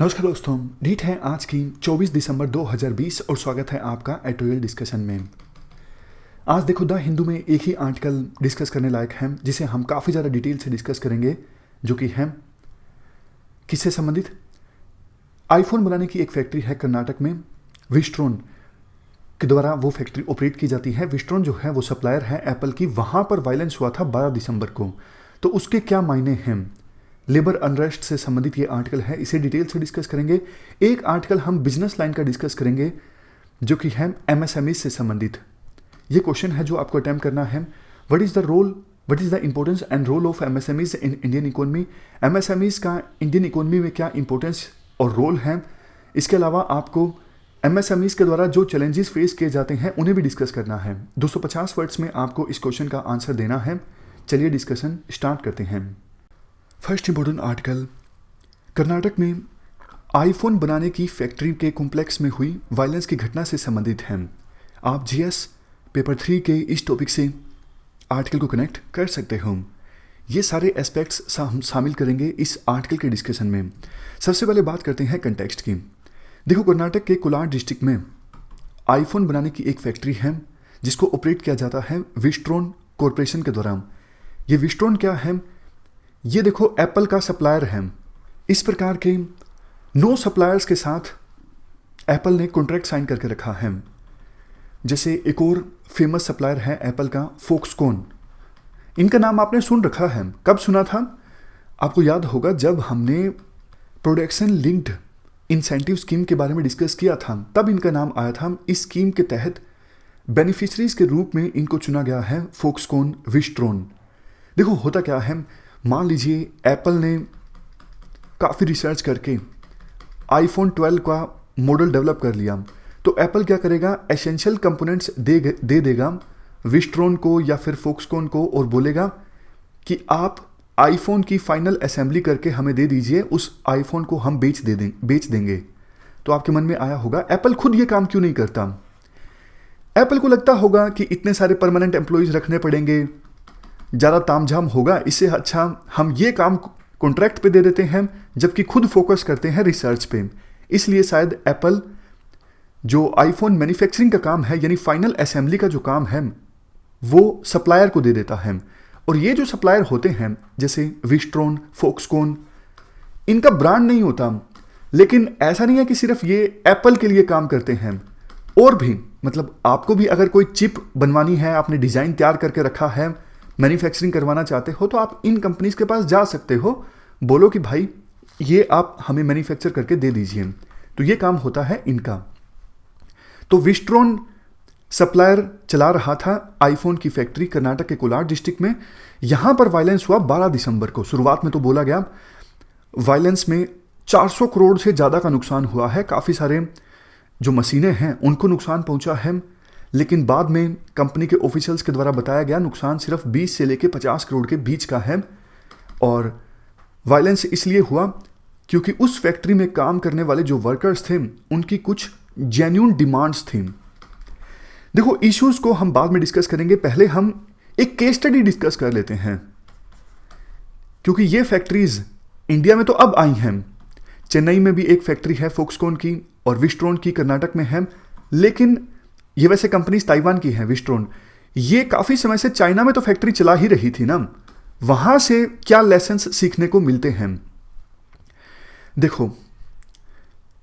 नमस्कार दोस्तों, डेट है आज की 24 दिसंबर 2020 और स्वागत है आपका एडिटोरियल डिस्कशन में। आज देखो द हिंदू में एक ही आर्टिकल डिस्कस करने लायक है जिसे हम काफ़ी ज़्यादा डिटेल से डिस्कस करेंगे, जो कि है किससे संबंधित। आईफोन बनाने की एक फैक्ट्री है कर्नाटक में, विस्ट्रोन के द्वारा वो फैक्ट्री ऑपरेट की जाती है। विस्ट्रोन जो है वो सप्लायर है एप्पल की। वहाँ पर वायलेंस हुआ था 12 दिसंबर को, तो उसके क्या मायने हैं। लेबर अनरेस्ट से संबंधित ये आर्टिकल है, इसे डिटेल से डिस्कस करेंगे। एक आर्टिकल हम बिजनेस लाइन का डिस्कस करेंगे जो कि है एमएसएमई से संबंधित। ये क्वेश्चन है जो आपको अटेम्प्ट करना है। What is the importance and role of MSMEs in Indian economy. MSMEs का इंडियन इकोनॉमी में क्या इंपॉर्टेंस और रोल है। इसके अलावा आपको एमएसएमईज के द्वारा जो चैलेंजेस फेस किए जाते हैं उन्हें भी डिस्कस करना है। 250 वर्ड्स में आपको इस क्वेश्चन का आंसर देना है। चलिए डिस्कशन स्टार्ट करते हैं। फर्स्ट इंपॉर्टेंट आर्टिकल, कर्नाटक में आईफोन बनाने की फैक्ट्री के कॉम्प्लेक्स में हुई वायलेंस की घटना से संबंधित है। आप जीएस पेपर 3 के इस टॉपिक से आर्टिकल को कनेक्ट कर सकते हो। ये सारे एस्पेक्ट्स हम शामिल करेंगे इस आर्टिकल के डिस्कशन में। सबसे पहले बात करते हैं कंटेक्स्ट की। देखो, कर्नाटक के कोलार डिस्ट्रिक्ट में आईफोन बनाने की एक फैक्ट्री है जिसको ऑपरेट किया जाता है विस्ट्रोन कॉरपोरेशन के द्वारा। ये विस्ट्रोन क्या है, ये देखो एप्पल का सप्लायर है। इस प्रकार के 9 सप्लायर्स के साथ एप्पल ने कॉन्ट्रैक्ट साइन करके रखा है। जैसे एक और फेमस सप्लायर है एप्पल का, फॉक्सकॉन। इनका नाम आपने सुन रखा है। कब सुना था? आपको याद होगा जब हमने प्रोडक्शन लिंक्ड इंसेंटिव स्कीम के बारे में डिस्कस किया था, तब इनका नाम आया था। इस स्कीम के तहत बेनिफिशरीज के रूप में इनको चुना गया है, फॉक्सकॉन विस्ट्रोन। देखो होता क्या है, मान लीजिए एप्पल ने काफ़ी रिसर्च करके आईफोन 12 का मॉडल डेवलप कर लिया, तो एप्पल क्या करेगा, एसेंशियल कंपोनेंट्स दे देगा विस्ट्रोन को या फिर फॉक्सकॉन को और बोलेगा कि आप आईफोन की फाइनल असेंबली करके हमें दे दीजिए, उस आईफोन को हम बेच देंगे। तो आपके मन में आया होगा एप्पल खुद ये काम क्यों नहीं करता। एप्पल को लगता होगा कि इतने सारे परमानेंट एम्प्लॉयज़ रखने पड़ेंगे, ज़्यादा तामझाम होगा, इससे अच्छा हम ये काम कॉन्ट्रैक्ट पे दे देते हैं, जबकि खुद फोकस करते हैं रिसर्च पे। इसलिए शायद एप्पल जो आईफोन मैन्युफैक्चरिंग का काम है, यानी फाइनल असेंबली का जो काम है, वो सप्लायर को दे देता है। और ये जो सप्लायर होते हैं जैसे विस्ट्रोन, फॉक्सकॉन, इनका ब्रांड नहीं होता। लेकिन ऐसा नहीं है कि सिर्फ ये एप्पल के लिए काम करते हैं, और भी मतलब आपको भी अगर कोई चिप बनवानी है, आपने डिज़ाइन तैयार करके रखा है, मैन्युफैक्चरिंग करवाना चाहते हो, तो आप इन कंपनीज के पास जा सकते हो, बोलो कि भाई ये आप हमें मैन्युफैक्चर करके दे दीजिए। तो ये काम होता है इनका। तो विस्ट्रोन सप्लायर चला रहा था आईफोन की फैक्ट्री कर्नाटक के कोलार डिस्ट्रिक्ट में। यहां पर वायलेंस हुआ 12 दिसंबर को। शुरुआत में तो बोला गया वायलेंस में 400 करोड़ से ज़्यादा का नुकसान हुआ है। काफ़ी सारे जो मशीनें हैं उनको नुकसान पहुंचा है, लेकिन बाद में कंपनी के ऑफिशियल्स के द्वारा बताया गया नुकसान सिर्फ 20 से लेकर 50 करोड़ के बीच का है। और वायलेंस इसलिए हुआ क्योंकि उस फैक्ट्री में काम करने वाले जो वर्कर्स थे उनकी कुछ जेन्युइन डिमांड्स थी। देखो, इश्यूज को हम बाद में डिस्कस करेंगे, पहले हम एक केस स्टडी डिस्कस कर लेते हैं, क्योंकि ये फैक्ट्रीज इंडिया में तो अब आई हैं। चेन्नई में भी एक फैक्ट्री है फॉक्सकॉन की और विस्ट्रोन की कर्नाटक में है, लेकिन ये वैसे कंपनी ताइवान की है विस्ट्रोन। ये काफ़ी समय से चाइना में तो फैक्ट्री चला ही रही थी ना। वहाँ से क्या लेसन्स सीखने को मिलते हैं। देखो,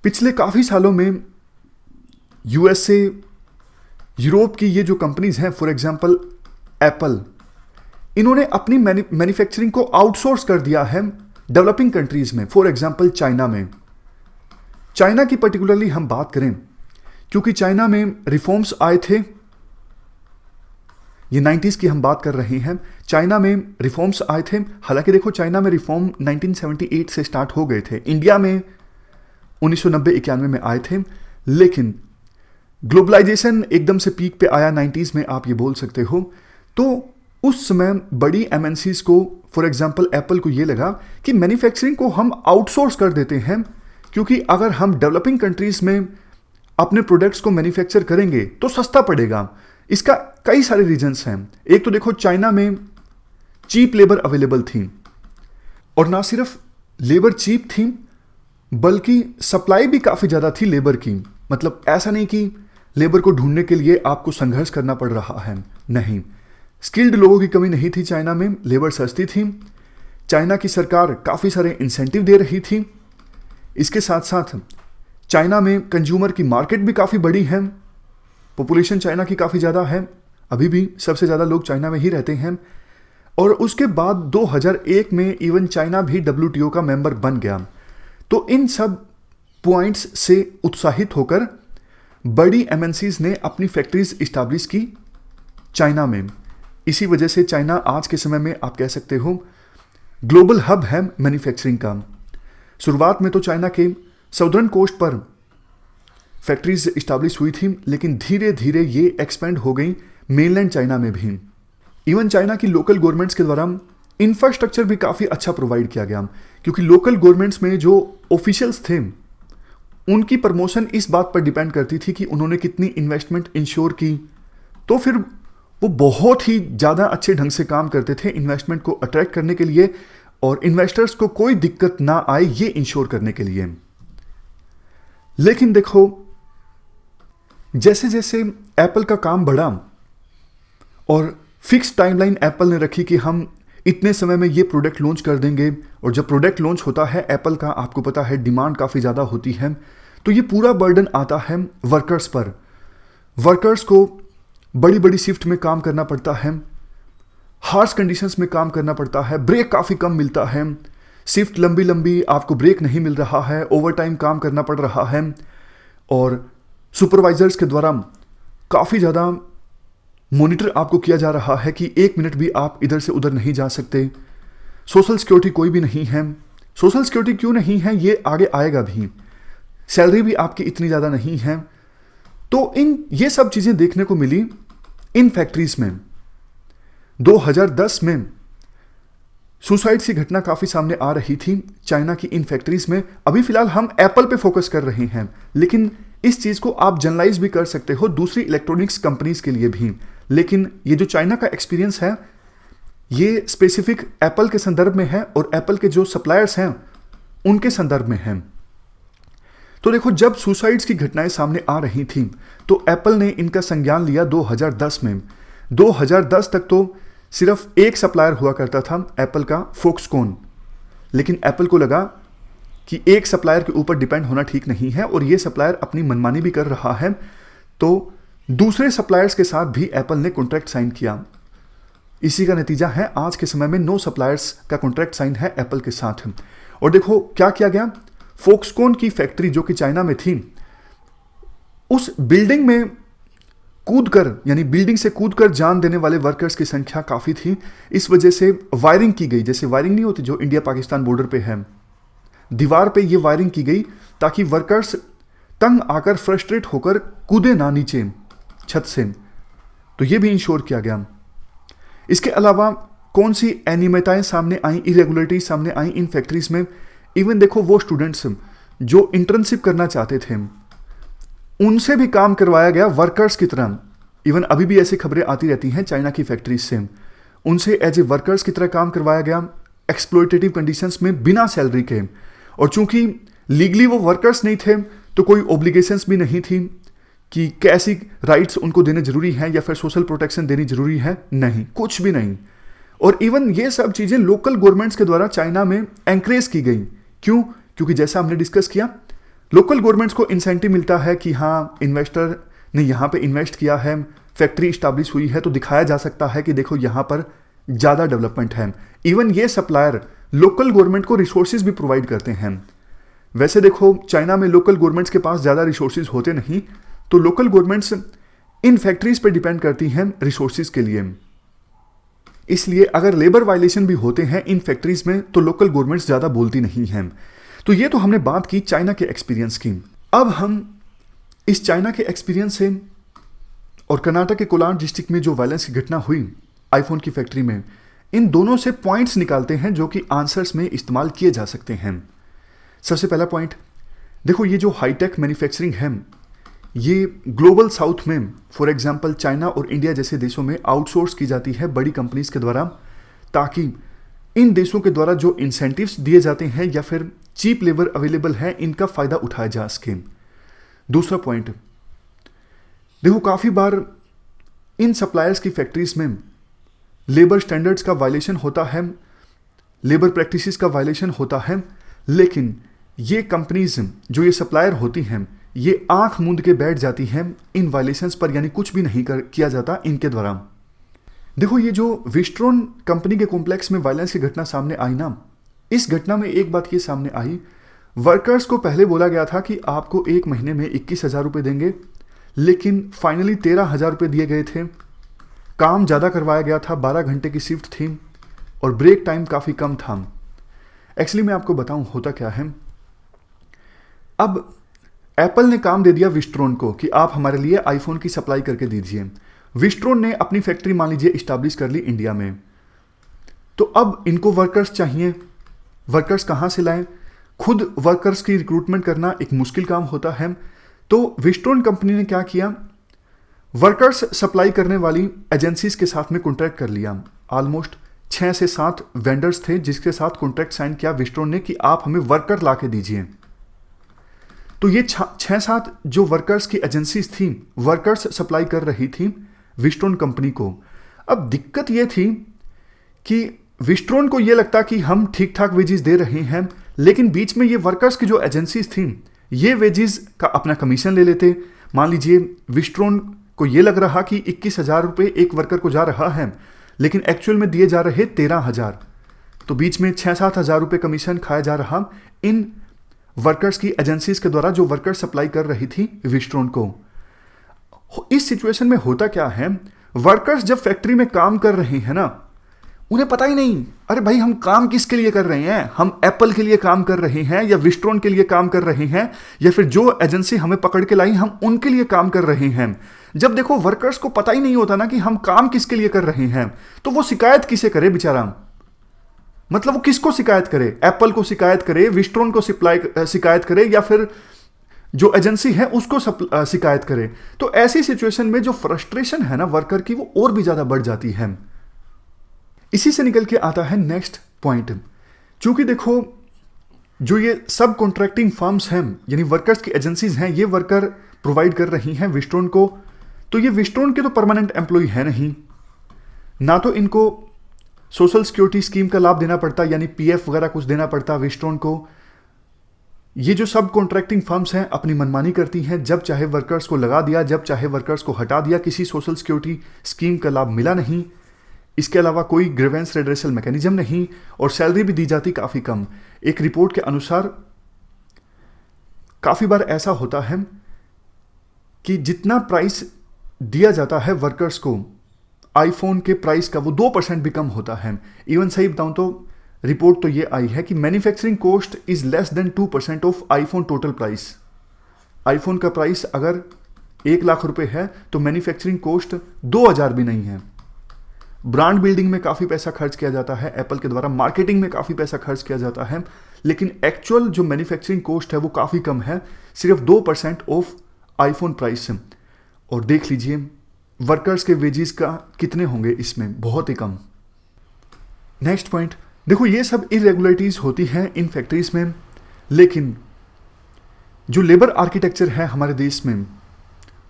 पिछले काफ़ी सालों में यूएसए, यूरोप की ये जो कंपनीज हैं, फॉर एग्जांपल एप्पल, इन्होंने अपनी मैन्युफैक्चरिंग को आउटसोर्स कर दिया है डेवलपिंग कंट्रीज में, फॉर एग्जांपल चाइना में। चाइना की पर्टिकुलरली हम बात करें, क्योंकि चाइना में रिफॉर्म्स आए थे, ये 90s की हम बात कर रहे हैं। चाइना में रिफॉर्म्स आए थे। हालांकि देखो, चाइना में रिफॉर्म 1978 से स्टार्ट हो गए थे, इंडिया में 1990-91 में आए थे। लेकिन ग्लोबलाइजेशन एकदम से पीक पे आया 90s में, आप ये बोल सकते हो। तो उस समय बड़ी एमएनसीज को, फॉर एग्जांपल एप्पल को ये लगा कि मैन्युफैक्चरिंग को हम आउटसोर्स कर देते हैं, क्योंकि अगर हम डेवलपिंग कंट्रीज में अपने प्रोडक्ट्स को मैन्युफैक्चर करेंगे तो सस्ता पड़ेगा। इसका कई सारे रीजंस हैं। एक तो देखो, चाइना में चीप लेबर अवेलेबल थी, और ना सिर्फ लेबर चीप थी, बल्कि सप्लाई भी काफ़ी ज़्यादा थी लेबर की। मतलब ऐसा नहीं कि लेबर को ढूंढने के लिए आपको संघर्ष करना पड़ रहा है, नहीं, स्किल्ड लोगों की कमी नहीं थी चाइना में, लेबर सस्ती थी, चाइना की सरकार काफ़ी सारे इंसेंटिव दे रही थी। इसके साथ साथ चाइना में कंज्यूमर की मार्केट भी काफ़ी बड़ी है, पॉपुलेशन चाइना की काफ़ी ज़्यादा है, अभी भी सबसे ज़्यादा लोग चाइना में ही रहते हैं। और उसके बाद 2001 में इवन चाइना भी WTO का मेंबर बन गया। तो इन सब पॉइंट्स से उत्साहित होकर बड़ी MNCs ने अपनी फैक्ट्रीज इस्टेब्लिश की चाइना में। इसी वजह से चाइना आज के समय में आप कह सकते हो ग्लोबल हब है मैन्युफैक्चरिंग का। शुरुआत में तो चाइना के साउदर्न कोस्ट पर फैक्ट्रीज इस्टेब्लिश हुई थी, लेकिन धीरे धीरे ये एक्सपेंड हो गई मेनलैंड चाइना में भी। इवन चाइना की लोकल गवर्नमेंट्स के द्वारा इंफ्रास्ट्रक्चर भी काफ़ी अच्छा प्रोवाइड किया गया, क्योंकि लोकल गवर्नमेंट्स में जो ऑफिशियल्स थे उनकी प्रमोशन इस बात पर डिपेंड करती थी कि उन्होंने कितनी इन्वेस्टमेंट इंश्योर की। तो फिर वो बहुत ही ज़्यादा अच्छे ढंग से काम करते थे इन्वेस्टमेंट को अट्रैक्ट करने के लिए और इन्वेस्टर्स को कोई दिक्कत ना आए ये इंश्योर करने के लिए। लेकिन देखो, जैसे जैसे एप्पल का काम बढ़ा और फिक्स टाइमलाइन एप्पल ने रखी कि हम इतने समय में ये प्रोडक्ट लॉन्च कर देंगे, और जब प्रोडक्ट लॉन्च होता है एप्पल का, आपको पता है डिमांड काफ़ी ज़्यादा होती है, तो ये पूरा बर्डन आता है वर्कर्स पर। वर्कर्स को बड़ी बड़ी शिफ्ट में काम करना पड़ता है, हार्श कंडीशंस में काम करना पड़ता है, ब्रेक काफ़ी कम मिलता है, शिफ्ट लंबी लंबी, आपको ब्रेक नहीं मिल रहा है, ओवर टाइम काम करना पड़ रहा है, और सुपरवाइजर्स के द्वारा काफ़ी ज़्यादा मॉनिटर आपको किया जा रहा है कि 1 मिनट भी आप इधर से उधर नहीं जा सकते। सोशल सिक्योरिटी कोई भी नहीं है। सोशल सिक्योरिटी क्यों नहीं है ये आगे आएगा भी। सैलरी भी आपकी इतनी ज़्यादा नहीं है। तो ये सब चीज़ें देखने को मिली इन फैक्ट्रीज में। 2010 में सुसाइड्स की घटना काफ़ी सामने आ रही थी चाइना की इन फैक्ट्रीज में। अभी फिलहाल हम एप्पल पे फोकस कर रहे हैं, लेकिन इस चीज़ को आप जनरलाइज भी कर सकते हो दूसरी इलेक्ट्रॉनिक्स कंपनीज के लिए भी। लेकिन ये जो चाइना का एक्सपीरियंस है ये स्पेसिफिक एप्पल के संदर्भ में है और एप्पल के जो सप्लायर्स हैं उनके संदर्भ में है। तो देखो, जब सुसाइड्स की घटनाएं सामने आ रही थी तो एप्पल ने इनका संज्ञान लिया 2010 में। 2010 तक तो सिर्फ एक सप्लायर हुआ करता था एप्पल का, फॉक्सकॉन। लेकिन एप्पल को लगा कि एक सप्लायर के ऊपर डिपेंड होना ठीक नहीं है और ये सप्लायर अपनी मनमानी भी कर रहा है, तो दूसरे सप्लायर्स के साथ भी एप्पल ने कॉन्ट्रैक्ट साइन किया। इसी का नतीजा है आज के समय में 9 सप्लायर्स का कॉन्ट्रैक्ट साइन है एप्पल के साथ। और देखो क्या किया गया, फॉक्सकॉन की फैक्ट्री जो कि चाइना में थी, उस बिल्डिंग में कूदकर, यानी बिल्डिंग से कूदकर जान देने वाले वर्कर्स की संख्या काफ़ी थी। इस वजह से वायरिंग की गई, जैसे वायरिंग नहीं होती जो इंडिया पाकिस्तान बॉर्डर पे है, दीवार पे ये वायरिंग की गई ताकि वर्कर्स तंग आकर फ्रस्ट्रेट होकर कूदे ना नीचे छत से। तो ये भी इंश्योर किया गया। इसके अलावा कौन सी अनियमितताएं सामने आई, इरेगुलरिटी सामने आई इन फैक्ट्रीज में। इवन देखो, वो स्टूडेंट्स जो इंटर्नशिप करना चाहते थे उनसे भी काम करवाया गया वर्कर्स की तरह। इवन अभी भी ऐसी खबरें आती रहती हैं चाइना की फैक्ट्रीज से, उनसे एज ए वर्कर्स की तरह काम करवाया गया एक्सप्लॉयटेटिव कंडीशंस में, बिना सैलरी के। और चूंकि लीगली वो वर्कर्स नहीं थे तो कोई ऑब्लिगेशंस भी नहीं थी कि कैसी राइट्स उनको देने जरूरी हैं या फिर सोशल प्रोटेक्शन देनी जरूरी है, नहीं, कुछ भी नहीं। और इवन ये सब चीज़ें लोकल गवर्नमेंट्स के द्वारा चाइना में एंकरेज की गई। क्यों? क्योंकि जैसा हमने डिस्कस किया, लोकल गवर्नमेंट्स को इंसेंटिव मिलता है कि हाँ, इन्वेस्टर ने यहाँ पे इन्वेस्ट किया है, फैक्ट्री इस्टेब्लिश हुई है, तो दिखाया जा सकता है कि देखो यहाँ पर ज़्यादा डेवलपमेंट है। इवन ये सप्लायर लोकल गवर्नमेंट को रिसोर्सेज भी प्रोवाइड करते हैं। वैसे देखो, चाइना में लोकल गवर्नमेंट्स के पास ज़्यादा रिसोर्सेज होते नहीं, तो लोकल गवर्नमेंट्स इन फैक्ट्रीज पर डिपेंड करती हैं रिसोर्सेज के लिए। इसलिए अगर लेबर वायलेशन भी होते हैं इन फैक्ट्रीज में तो लोकल गवर्नमेंट्स ज़्यादा बोलती नहीं हैं। तो ये तो हमने बात की चाइना के एक्सपीरियंस की। अब हम इस चाइना के एक्सपीरियंस से और कर्नाटक के कोलार डिस्ट्रिक्ट में जो वायलेंस की घटना हुई आईफोन की फैक्ट्री में, इन दोनों से पॉइंट्स निकालते हैं जो कि आंसर्स में इस्तेमाल किए जा सकते हैं। सबसे पहला पॉइंट देखो, ये जो हाईटेक मैन्युफैक्चरिंग है ये ग्लोबल साउथ में, फॉर एग्जांपल चाइना और इंडिया जैसे देशों में आउटसोर्स की जाती है बड़ी कंपनीज के द्वारा, ताकि इन देशों के द्वारा जो इंसेंटिव्स दिए जाते हैं या फिर चीप लेबर अवेलेबल है, इनका फ़ायदा उठाया जा सके। दूसरा पॉइंट, देखो काफ़ी बार इन सप्लायर्स की फैक्ट्रीज में लेबर स्टैंडर्ड्स का वायलेशन होता है, लेबर प्रैक्टिसेस का वायलेशन होता है, लेकिन ये कंपनीज जो ये सप्लायर होती हैं ये आंख मूंद के बैठ जाती हैं इन वायलेशंस पर, यानी कुछ भी नहीं किया जाता इनके द्वारा। देखो ये जो विस्ट्रॉन कंपनी के कॉम्प्लेक्स में वायलेंस की घटना सामने आई ना, इस घटना में एक बात ये सामने आई, वर्कर्स को पहले बोला गया था कि आपको एक महीने में 21,000 रुपये देंगे, लेकिन फाइनली 13,000 रुपये दिए गए थे। काम ज़्यादा करवाया गया था, 12 घंटे की शिफ्ट थी और ब्रेक टाइम काफ़ी कम था। एक्चुअली मैं आपको बताऊं होता क्या है, अब एप्पल ने काम दे दिया विस्ट्रॉन को कि आप हमारे लिए आईफोन की सप्लाई करके दीजिए। विस्ट्रॉन ने अपनी फैक्ट्री मान लीजिए इस्टेब्लिश कर ली इंडिया में, तो अब इनको वर्कर्स चाहिए, वर्कर्स कहाँ से लाएं? खुद वर्कर्स की रिक्रूटमेंट करना एक मुश्किल काम होता है। तो विस्ट्रॉन कंपनी ने क्या किया, वर्कर्स सप्लाई करने वाली एजेंसीज के साथ में कॉन्ट्रैक्ट कर लिया। ऑलमोस्ट 6 से 7 वेंडर्स थे जिसके साथ कॉन्ट्रैक्ट साइन किया विस्ट्रॉन ने कि आप हमें वर्कर ला के दीजिए। तो ये 6-7 जो वर्कर्स की एजेंसीज थी, वर्कर्स सप्लाई कर रही थी विस्ट्रॉन कंपनी को। अब दिक्कत ये थी कि विस्ट्रॉन को ये लगता कि हम ठीक ठाक वेजेस दे रहे हैं, लेकिन बीच में ये वर्कर्स की जो एजेंसीज थी ये वेजेस का अपना कमीशन ले लेते। मान लीजिए विस्ट्रॉन को ये लग रहा कि 21,000 रुपये एक वर्कर को जा रहा है, लेकिन एक्चुअल में दिए जा रहे 13,000, तो बीच में 6-7 हज़ार रुपये कमीशन खाया जा रहा इन वर्कर्स की एजेंसीज के द्वारा जो वर्कर सप्लाई कर रही थी विस्ट्रॉन को। इस सिचुएशन में होता क्या है, वर्कर्स जब फैक्ट्री में काम कर रहे हैं ना, उन्हें पता ही नहीं, अरे भाई हम काम किसके लिए कर रहे हैं, हम एप्पल के लिए काम कर रहे हैं या विस्ट्रॉन के लिए काम कर रहे हैं, या फिर जो एजेंसी हमें पकड़ के लाई हम उनके लिए काम कर रहे हैं। जब देखो वर्कर्स को पता ही नहीं होता ना कि हम काम किसके लिए कर रहे हैं, तो वो शिकायत किसे करे बेचारा, मतलब वो किसको शिकायत करे, एप्पल को शिकायत करे, विस्ट्रॉन को शिकायत करे, या फिर जो एजेंसी है उसको शिकायत करे। तो ऐसी सिचुएशन में जो फ्रस्ट्रेशन है ना वर्कर की, वो और भी ज्यादा बढ़ जाती है। इसी से निकल के आता है नेक्स्ट पॉइंट, क्योंकि देखो जो ये सब कॉन्ट्रैक्टिंग फर्म्स हैं यानी वर्कर्स की एजेंसीज हैं, ये वर्कर प्रोवाइड कर रही हैं विस्ट्रॉन को, तो ये विस्ट्रॉन के तो परमानेंट एम्प्लॉय है नहीं, ना तो इनको सोशल सिक्योरिटी स्कीम का लाभ देना पड़ता, यानी पीएफ वगैरह कुछ देना पड़ता विस्ट्रॉन को। ये जो सब कॉन्ट्रैक्टिंग फर्म्स हैं अपनी मनमानी करती हैं, जब चाहे वर्कर्स को लगा दिया, जब चाहे वर्कर्स को हटा दिया, किसी सोशल सिक्योरिटी स्कीम का लाभ मिला नहीं, इसके अलावा कोई ग्रीवेंस रेड्रेसल मैकेनिज्म नहीं, और सैलरी भी दी जाती काफ़ी कम। एक रिपोर्ट के अनुसार काफ़ी बार ऐसा होता है कि जितना प्राइस दिया जाता है वर्कर्स को आईफोन के प्राइस का, वो 2% भी कम होता है। इवन सही बताऊं तो रिपोर्ट तो ये आई है कि manufacturing cost is less than 2% of iPhone total price. IPhone का प्राइस अगर 1 लाख रुपए है तो मैन्युफैक्चरिंग कॉस्ट 2,000 भी नहीं है। ब्रांड बिल्डिंग में काफ़ी पैसा खर्च किया जाता है एप्पल के द्वारा, मार्केटिंग में काफ़ी पैसा खर्च किया जाता है, लेकिन एक्चुअल जो मैन्युफैक्चरिंग कॉस्ट है वो काफ़ी कम है, सिर्फ 2% ऑफ आईफोन प्राइस से। और देख लीजिए वर्कर्स के वेजेस का कितने होंगे इसमें, बहुत ही कम। नेक्स्ट पॉइंट, देखो ये सब इरेगुलरिटीज होती हैं इन फैक्ट्रीज में, लेकिन जो लेबर आर्किटेक्चर है हमारे देश में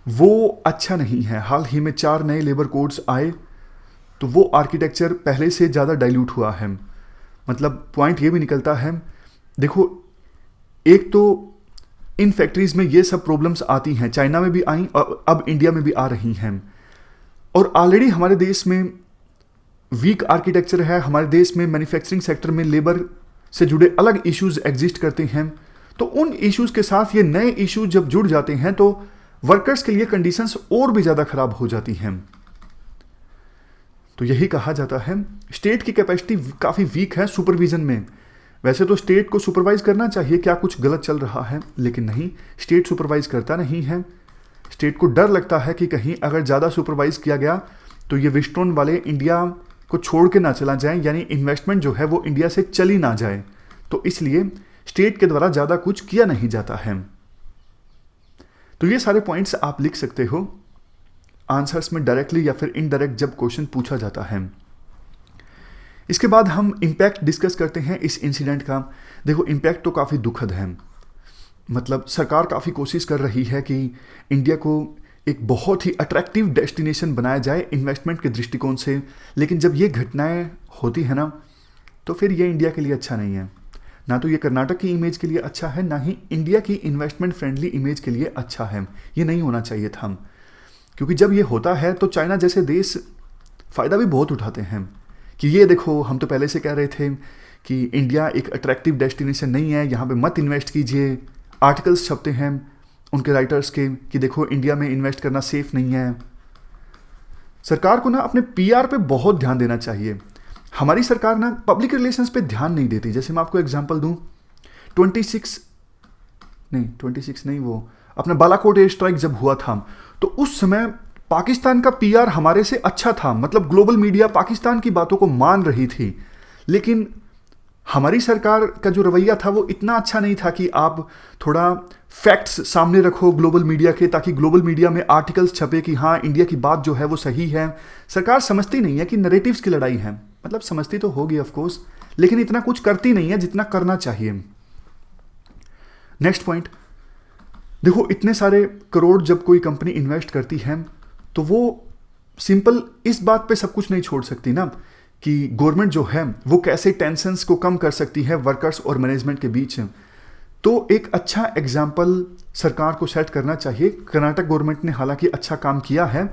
वो अच्छा नहीं है। हाल ही में 4 नए लेबर कोड्स आए, तो वो आर्किटेक्चर पहले से ज़्यादा डाइल्यूट हुआ है। मतलब पॉइंट ये भी निकलता है, देखो एक तो इन फैक्ट्रीज में ये सब प्रॉब्लम्स आती हैं, चाइना में भी आई और अब इंडिया में भी आ रही हैं, और ऑलरेडी हमारे देश में वीक आर्किटेक्चर है। हमारे देश में मैन्युफैक्चरिंग सेक्टर में लेबर से जुड़े अलग इश्यूज एग्जिस्ट करते हैं, तो उन इश्यूज के साथ ये नए इश्यूज जब जुड़ जाते हैं तो वर्कर्स के लिए कंडीशंस और भी ज़्यादा खराब हो जाती हैं। तो यही कहा जाता है स्टेट की कैपेसिटी काफ़ी वीक है सुपरविजन में। वैसे तो स्टेट को सुपरवाइज करना चाहिए क्या कुछ गलत चल रहा है, लेकिन नहीं, स्टेट सुपरवाइज करता नहीं है। स्टेट को डर लगता है कि कहीं अगर ज़्यादा सुपरवाइज किया गया तो ये विस्ट्रॉन वाले इंडिया को छोड़ के ना चला जाए, यानी इन्वेस्टमेंट जो है वो इंडिया से चली ना जाए, तो इसलिए स्टेट के द्वारा ज़्यादा कुछ किया नहीं जाता है। तो ये सारे पॉइंट्स आप लिख सकते हो आंसर्स में डायरेक्टली या फिर इनडायरेक्ट जब क्वेश्चन पूछा जाता है। इसके बाद हम इम्पैक्ट डिस्कस करते हैं इस इंसिडेंट का। देखो इम्पैक्ट तो काफ़ी दुखद है। मतलब सरकार काफ़ी कोशिश कर रही है कि इंडिया को एक बहुत ही अट्रैक्टिव डेस्टिनेशन बनाया जाए इन्वेस्टमेंट के दृष्टिकोण से, लेकिन जब ये घटनाएं होती है ना तो फिर ये इंडिया के लिए अच्छा नहीं है। ना तो ये कर्नाटक की इमेज के लिए अच्छा है, ना ही इंडिया की इन्वेस्टमेंट फ्रेंडली इमेज के लिए अच्छा है। ये नहीं होना चाहिए था, क्योंकि जब ये होता है तो चाइना जैसे देश फ़ायदा भी बहुत उठाते हैं कि ये देखो, हम तो पहले से कह रहे थे कि इंडिया एक अट्रैक्टिव डेस्टिनेशन नहीं है, यहाँ पे मत इन्वेस्ट कीजिए। आर्टिकल्स छपते हैं उनके राइटर्स के कि देखो इंडिया में इन्वेस्ट करना सेफ नहीं है। सरकार को ना अपने पीआर पे बहुत ध्यान देना चाहिए। हमारी सरकार ना पब्लिक रिलेशंस पे ध्यान नहीं देती। जैसे मैं आपको एग्जांपल दूं, 26 नहीं, वो अपना बालाकोट एयर स्ट्राइक जब हुआ था तो उस समय पाकिस्तान का पीआर हमारे से अच्छा था। मतलब ग्लोबल मीडिया पाकिस्तान की बातों को मान रही थी, लेकिन हमारी सरकार का जो रवैया था वो इतना अच्छा नहीं था कि आप थोड़ा फैक्ट्स सामने रखो ग्लोबल मीडिया के, ताकि ग्लोबल मीडिया में आर्टिकल्स छपे कि हाँ इंडिया की बात जो है वो सही है। सरकार समझती नहीं है कि नरेटिव्स की लड़ाई है। मतलब समझती तो होगी ऑफ कोर्स, लेकिन इतना कुछ करती नहीं है जितना करना चाहिए। नेक्स्ट पॉइंट, देखो इतने सारे करोड़ जब कोई कंपनी इन्वेस्ट करती है तो वो सिंपल इस बात पे सब कुछ नहीं छोड़ सकती ना कि गवर्नमेंट जो है वो कैसे टेंशन्स को कम कर सकती है वर्कर्स और मैनेजमेंट के बीच। तो एक अच्छा एग्जाम्पल सरकार को सेट करना चाहिए। कर्नाटक गवर्नमेंट ने हालांकि अच्छा काम किया है।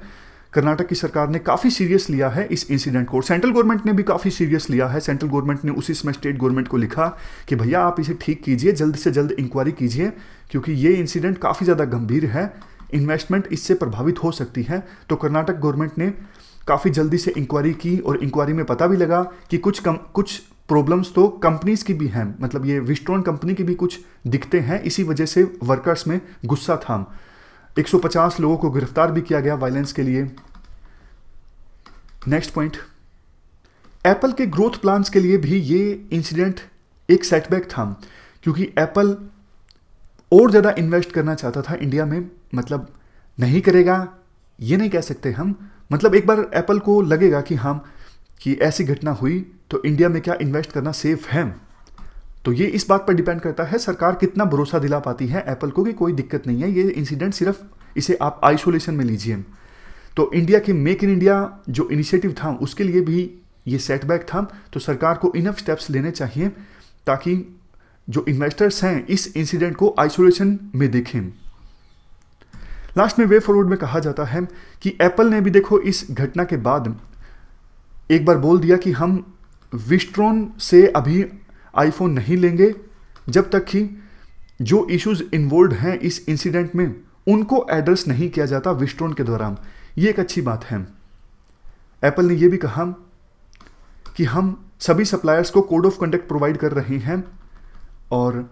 कर्नाटक की सरकार ने काफ़ी सीरियस लिया है इस इंसिडेंट को। सेंट्रल गवर्नमेंट ने भी काफ़ी सीरियस लिया है। सेंट्रल गवर्नमेंट ने उसी समय स्टेट गवर्नमेंट को लिखा कि भैया आप इसे ठीक कीजिए, जल्द से जल्द इंक्वायरी कीजिए, क्योंकि ये इंसिडेंट काफ़ी ज़्यादा गंभीर है, इन्वेस्टमेंट इससे प्रभावित हो सकती है। तो कर्नाटक गवर्नमेंट ने काफ़ी जल्दी से इंक्वायरी की और इंक्वायरी में पता भी लगा कि कुछ प्रॉब्लम्स तो कंपनीज की भी हैं। मतलब ये विस्ट्रॉन कंपनी की भी कुछ दिखते हैं। इसी वजह से वर्कर्स में गुस्सा था। 150 लोगों को गिरफ्तार भी किया गया वायलेंस के लिए। नेक्स्ट पॉइंट, एप्पल के ग्रोथ प्लान्स के लिए भी ये इंसिडेंट एक सेटबैक था, क्योंकि एप्पल और ज़्यादा इन्वेस्ट करना चाहता था इंडिया में। मतलब नहीं करेगा ये नहीं कह सकते हम। मतलब एक बार एप्पल को लगेगा कि हाँ कि ऐसी घटना हुई तो इंडिया में क्या इन्वेस्ट करना सेफ है। तो ये इस बात पर डिपेंड करता है सरकार कितना भरोसा दिला पाती है एप्पल को कि कोई दिक्कत नहीं है, ये इंसिडेंट सिर्फ इसे आप आइसोलेशन में लीजिए। तो इंडिया के मेक इन इंडिया जो इनिशिएटिव था उसके लिए भी ये सेटबैक था। तो सरकार को इनफ स्टेप्स लेने चाहिए ताकि जो इन्वेस्टर्स हैं इस इंसिडेंट को आइसोलेशन में देखें। लास्ट में वे फॉरवर्ड में कहा जाता है कि एप्पल ने भी देखो इस घटना के बाद एक बार बोल दिया कि हम विस्ट्रॉन से अभी आईफोन नहीं लेंगे जब तक कि जो इश्यूज इन्वॉल्व हैं इस इंसिडेंट में उनको एड्रेस नहीं किया जाता विस्ट्रॉन के द्वारा। ये एक अच्छी बात है। एप्पल ने यह भी कहा कि हम सभी सप्लायर्स को कोड ऑफ कंडक्ट प्रोवाइड कर रहे हैं और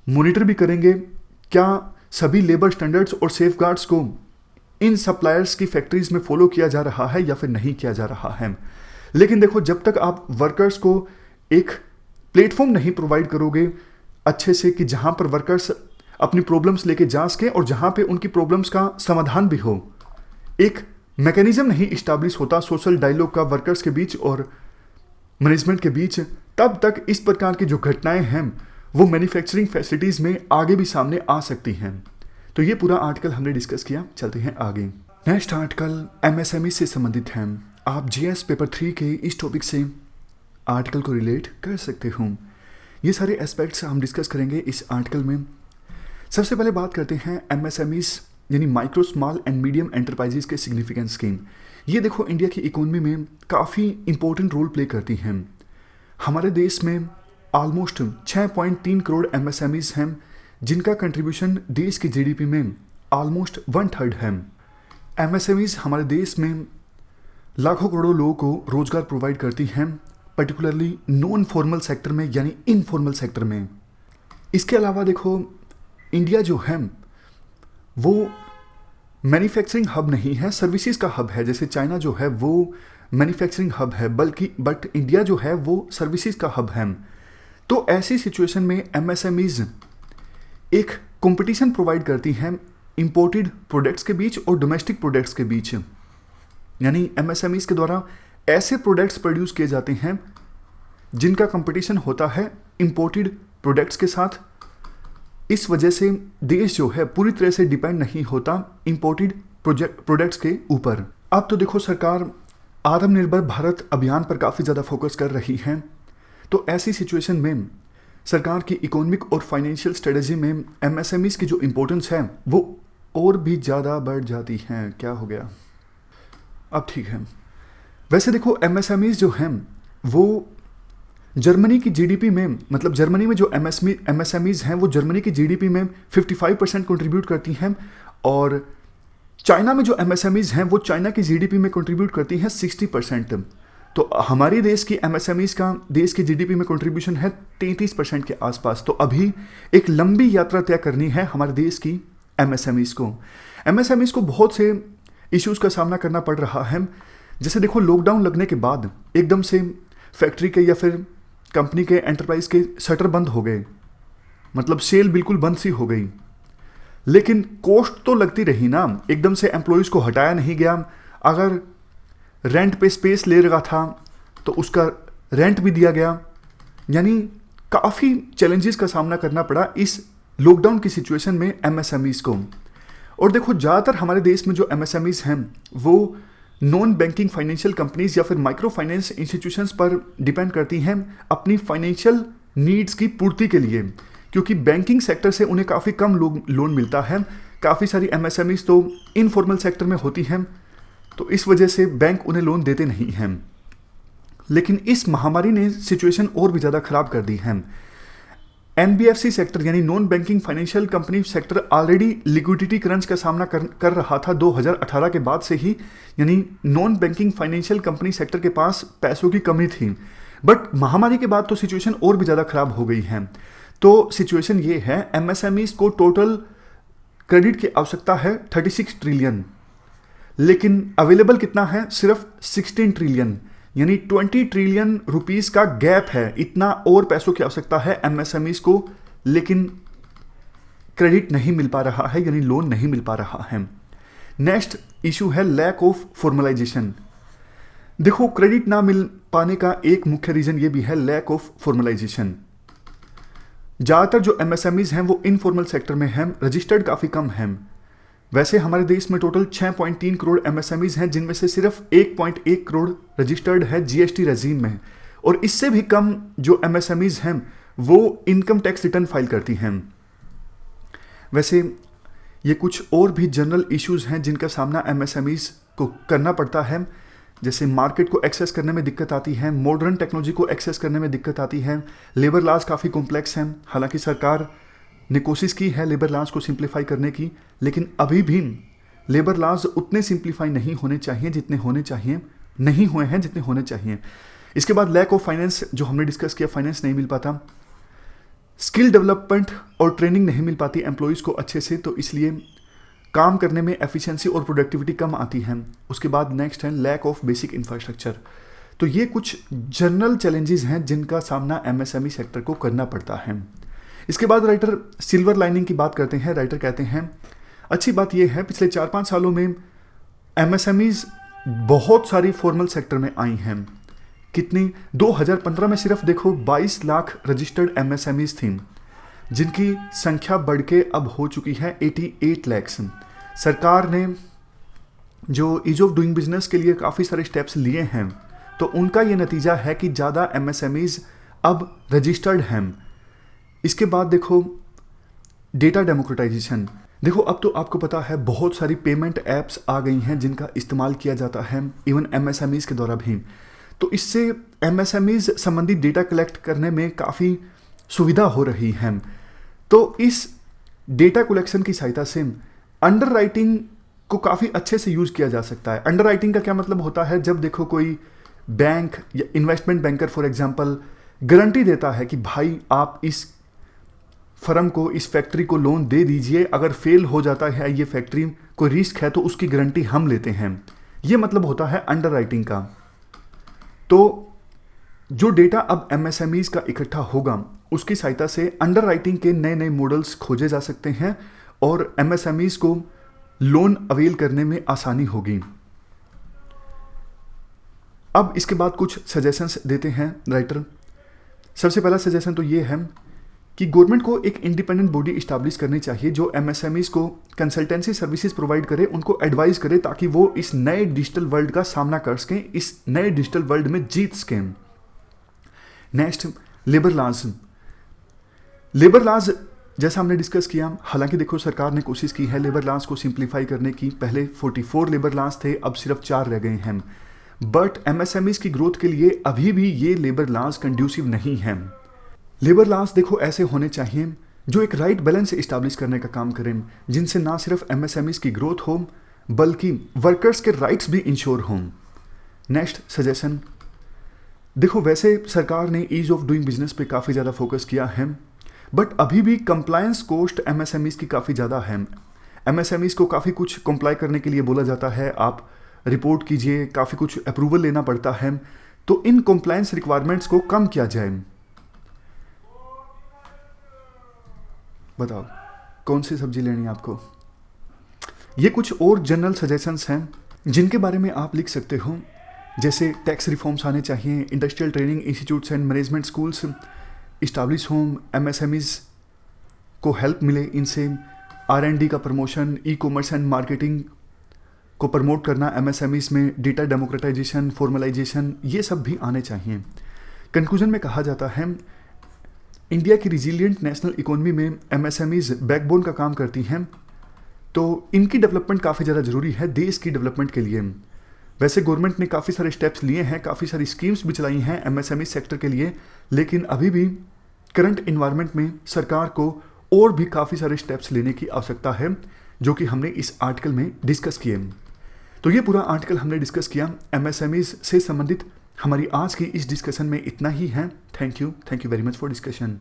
मॉनिटर भी करेंगे क्या सभी लेबर स्टैंडर्ड्स और सेफगार्ड्स को इन सप्लायर्स की फैक्ट्रीज में फॉलो किया जा रहा है या फिर नहीं किया जा रहा है। लेकिन देखो जब तक आप वर्कर्स को एक प्लेटफॉर्म नहीं प्रोवाइड करोगे अच्छे से कि जहां पर वर्कर्स अपनी प्रॉब्लम्स लेके जा सकें और जहां पे उनकी प्रॉब्लम्स का समाधान भी हो, एक मैकेनिज्म नहीं इस्टेब्लिश होता सोशल डायलॉग का वर्कर्स के बीच और मैनेजमेंट के बीच, तब तक इस प्रकार की जो घटनाएं हैं वो मैन्युफैक्चरिंग फैसिलिटीज़ में आगे भी सामने आ सकती हैं। तो ये पूरा आर्टिकल हमने डिस्कस किया। चलते हैं आगे। नेक्स्ट आर्टिकल एमएसएमई से संबंधित है। आप जीएस पेपर 3 के इस टॉपिक से आर्टिकल को रिलेट कर सकते हो। ये सारे एस्पेक्ट्स हम डिस्कस करेंगे इस आर्टिकल में। सबसे पहले बात करते हैं एमएसएमईज यानी micro small and medium enterprises के सिग्निफिकेंस की। ये देखो इंडिया की इकोनॉमी में काफ़ी इंपॉर्टेंट रोल प्ले करती हैं। हमारे देश में ऑलमोस्ट 6.3 करोड़ एमएसएमईज हैं जिनका कंट्रीब्यूशन देश की जीडीपी में ऑलमोस्ट 1/3 है। एमएसएमईज हमारे देश में लाखों करोड़ों लोगों को रोजगार प्रोवाइड करती हैं, पर्टिकुलरली नॉन फॉर्मल सेक्टर में यानी इनफॉर्मल सेक्टर में। इसके अलावा देखो इंडिया जो है वो मैन्युफैक्चरिंग हब नहीं है, सर्विसेज का हब है। जैसे चाइना जो है वो मैन्युफैक्चरिंग हब है, बट इंडिया जो है वो सर्विसेज का हब है। तो ऐसी सिचुएशन में एमएसएमईज एक कंपटीशन प्रोवाइड करती हैं इंपोर्टेड प्रोडक्ट्स के बीच और डोमेस्टिक प्रोडक्ट्स के बीच। यानी एमएसएमईज के द्वारा ऐसे प्रोडक्ट्स प्रोड्यूस किए जाते हैं जिनका कंपटीशन होता है इंपोर्टेड प्रोडक्ट्स के साथ। इस वजह से देश जो है पूरी तरह से डिपेंड नहीं होता इंपोर्टेड प्रोडक्ट्स के ऊपर। अब तो देखो सरकार आत्मनिर्भर भारत अभियान पर काफ़ी ज़्यादा फोकस कर रही है। तो ऐसी सिचुएशन में सरकार की इकोनॉमिक और फाइनेंशियल स्ट्रेटजी में एमएसएमईज की जो इम्पोर्टेंस है वो और भी ज़्यादा बढ़ जाती है। क्या हो गया? अब ठीक है। वैसे देखो एमएसएमईज जो हैं वो जर्मनी की जीडीपी में, मतलब जर्मनी में जो एमएसएमईज हैं वो जर्मनी की जीडीपी में 55% कंट्रीब्यूट करती हैं, और चाइना में जो एमएसएमईज हैं वो चाइना की जीडीपी में कंट्रीब्यूट करती हैं 60%। तो हमारी देश की एमएसएमईज का देश की जीडीपी में कंट्रीब्यूशन है 33% के आसपास। तो अभी एक लंबी यात्रा तय करनी है हमारे देश की एमएसएमईज को। एमएसएमईज को बहुत से इश्यूज का सामना करना पड़ रहा है। जैसे देखो लॉकडाउन लगने के बाद एकदम से फैक्ट्री के या फिर कंपनी के एंटरप्राइज के शटर बंद हो गए, मतलब सेल बिल्कुल बंद सी हो गई, लेकिन कॉस्ट तो लगती रही ना। एकदम से एम्प्लॉयज़ को हटाया नहीं गया। अगर रेंट पे स्पेस ले रहा था तो उसका रेंट भी दिया गया। यानी काफ़ी चैलेंजेस का सामना करना पड़ा इस लॉकडाउन की सिचुएशन में एमएसएमईज को। और देखो ज़्यादातर हमारे देश में जो एमएसएमईज हैं वो नॉन बैंकिंग फाइनेंशियल कंपनीज या फिर माइक्रो फाइनेंस इंस्टीट्यूशंस पर डिपेंड करती हैं अपनी फाइनेंशियल नीड्स की पूर्ति के लिए, क्योंकि बैंकिंग सेक्टर से उन्हें काफ़ी कम लोन मिलता है। काफ़ी सारी एमएसएमईज तो इनफॉर्मल सेक्टर में होती हैं, तो इस वजह से बैंक उन्हें लोन देते नहीं हैं। लेकिन इस महामारी ने सिचुएशन और भी ज़्यादा ख़राब कर दी है। एनबीएफसी सेक्टर यानी non banking financial company sector already liquidity crunch का सामना कर रहा था 2018 के बाद से ही। यानी non banking financial company sector के पास पैसों की कमी थी, बट महामारी के बाद तो सिचुएशन और भी ज़्यादा ख़राब हो गई है। तो सिचुएशन ये है, एमएसएमईज को टोटल क्रेडिट की आवश्यकता है 36 ट्रिलियन, लेकिन अवेलेबल कितना है? सिर्फ 16 ट्रिलियन, यानी 20 ट्रिलियन रुपीस का गैप है। इतना और पैसों की आवश्यकता है एमएसएमईज को, लेकिन क्रेडिट नहीं मिल पा रहा है, यानी लोन नहीं मिल पा रहा है। नेक्स्ट इशू है लैक ऑफ फॉर्मलाइजेशन। देखो क्रेडिट ना मिल पाने का एक मुख्य रीजन ये भी है लैक ऑफ फॉर्मलाइजेशन। ज़्यादातर जो एमएसएमईज हैं वो इनफॉर्मल सेक्टर में हैं, रजिस्टर्ड काफ़ी कम हैं। वैसे हमारे देश में टोटल 6.3 करोड़ एमएसएमईज हैं, जिनमें से सिर्फ 1.1 करोड़ रजिस्टर्ड है जीएसटी रेजीम में, और इससे भी कम जो एमएसएमईज हैं वो इनकम टैक्स रिटर्न फाइल करती हैं। वैसे ये कुछ और भी जनरल इश्यूज हैं जिनका सामना एमएसएमईज को करना पड़ता है, जैसे मार्केट को एक्सेस करने में दिक्कत आती है, मॉडर्न टेक्नोलॉजी को एक्सेस करने में दिक्कत आती है, लेबर लॉज काफ़ी कॉम्प्लेक्स हैं। हालांकि सरकार ने कोशिश की है लेबर लॉज को सिंप्लीफाई करने की, लेकिन अभी भी लेबर लॉज उतने सिंप्लीफाई नहीं होने चाहिए जितने होने चाहिए, नहीं हुए हैं जितने होने चाहिए। इसके बाद लैक ऑफ फाइनेंस, जो हमने डिस्कस किया, फाइनेंस नहीं मिल पाता, स्किल डेवलपमेंट और ट्रेनिंग नहीं मिल पाती एम्प्लॉयज़ को अच्छे से, तो इसलिए काम करने में एफिशिएंसी और प्रोडक्टिविटी कम आती है। उसके बाद नेक्स्ट है लैक ऑफ बेसिक इंफ्रास्ट्रक्चर। तो ये कुछ जनरल चैलेंजेस हैं जिनका सामना एमएसएमई सेक्टर को करना पड़ता है। इसके बाद राइटर सिल्वर लाइनिंग की बात करते हैं। राइटर कहते हैं अच्छी बात यह है पिछले 4-5 सालों में एमएसएमईज बहुत सारी फॉर्मल सेक्टर में आई हैं। कितनी? 2015 में सिर्फ देखो 22 लाख रजिस्टर्ड एमएसएमईज थी, जिनकी संख्या बढ़ के अब हो चुकी है 88 लैक्स। सरकार ने जो ईज ऑफ डूइंग बिजनेस के लिए काफ़ी सारे स्टेप्स लिए हैं, तो उनका ये नतीजा है कि ज़्यादा एमएसएमईज अब रजिस्टर्ड हैं। इसके बाद देखो डेटा डेमोक्रेटाइजेशन। देखो अब तो आपको पता है बहुत सारी पेमेंट ऐप्स आ गई हैं जिनका इस्तेमाल किया जाता है इवन एमएसएमईज के द्वारा भी। तो इससे एमएसएमईज संबंधित डेटा कलेक्ट करने में काफ़ी सुविधा हो रही है। तो इस डेटा कलेक्शन की सहायता से अंडर राइटिंग को काफ़ी अच्छे से यूज़ किया जा सकता है। अंडर राइटिंग का क्या मतलब होता है? जब देखो कोई बैंक या investment banker for example guarantee देता है कि भाई आप इस फर्म को, इस फैक्ट्री को लोन दे दीजिए, अगर फेल हो जाता है ये फैक्ट्री, कोई रिस्क है तो उसकी गारंटी हम लेते हैं। ये मतलब होता है अंडर राइटिंग का। तो जो डेटा अब एमएसएमईज का इकट्ठा होगा उसकी सहायता से अंडर राइटिंग के नए नए मॉडल्स खोजे जा सकते हैं और एमएसएमईज को लोन अवेल करने में आसानी होगी। अब इसके बाद कुछ सजेशंस देते हैं राइटर। सबसे पहला सजेशन तो ये है कि गवर्नमेंट को एक इंडिपेंडेंट बॉडी इस्टेब्लिश करनी चाहिए जो एमएसएमईज को कंसल्टेंसी सर्विसेज प्रोवाइड करे, उनको एडवाइस करे, ताकि वो इस नए डिजिटल वर्ल्ड का सामना कर सकें, इस नए डिजिटल वर्ल्ड में जीत सकें। Next, labour laws. Labour laws जैसा हमने डिस्कस किया, हालांकि देखो सरकार ने कोशिश की है लेबर लॉज को सिंप्लीफाई करने की। पहले 44 लेबर लॉज थे, अब सिर्फ 4 रह गए हैं। बट एमएसएमईज की ग्रोथ के लिए अभी भी ये लेबर लॉज कंड्यूसिव नहीं हैं। लेबर लॉज देखो ऐसे होने चाहिए जो एक राइट बैलेंस इस्टेब्लिश करने का काम करें, जिनसे ना सिर्फ एमएसएमईज की ग्रोथ हो बल्कि वर्कर्स के राइट्स भी इंश्योर हों। नेक्स्ट सजेशन, देखो वैसे सरकार ने ईज ऑफ डूइंग बिजनेस पे काफ़ी ज़्यादा फोकस किया है, बट अभी भी कंप्लायंस कॉस्ट एमएसएमईज की काफ़ी ज़्यादा है। एमएसएमईज को काफ़ी कुछ कंप्लाई करने के लिए बोला जाता है, आप रिपोर्ट कीजिए, काफ़ी कुछ अप्रूवल लेना पड़ता है। तो इन कंप्लायंस रिक्वायरमेंट्स को कम किया जाए। बताओ कौन सी सब्जी लेनी है आपको। ये कुछ और जनरल सजेशंस हैं जिनके बारे में आप लिख सकते हो, जैसे टैक्स रिफॉर्म्स आने चाहिए, industrial training institutes and management schools establish हों, एमएसएमईज को हेल्प मिले इनसे, R&D का promotion, e commerce and marketing को प्रमोट करना एमएसएमईज में, डेटा डेमोक्रेटाइजेशन, फॉर्मलाइजेशन, ये सब भी आने चाहिए। कंक्लूजन में कहा जाता है इंडिया की रिजिलियंट नेशनल इकोनॉमी में एमएसएमईज बैकबोन का काम करती हैं, तो इनकी डेवलपमेंट काफ़ी ज़्यादा ज़रूरी है देश की डेवलपमेंट के लिए। वैसे गवर्नमेंट ने काफ़ी सारे स्टेप्स लिए हैं, काफ़ी सारी स्कीम्स भी चलाई हैं एमएसएमई सेक्टर के लिए, लेकिन अभी भी करंट इन्वायरमेंट में सरकार को और भी काफ़ी सारे स्टेप्स लेने की आवश्यकता है, जो कि हमने इस आर्टिकल में डिस्कस किए। तो ये पूरा आर्टिकल हमने डिस्कस किया एमएसएमईज से संबंधित। हमारी आज की इस डिस्कशन में इतना ही है। Thank you very much for discussion.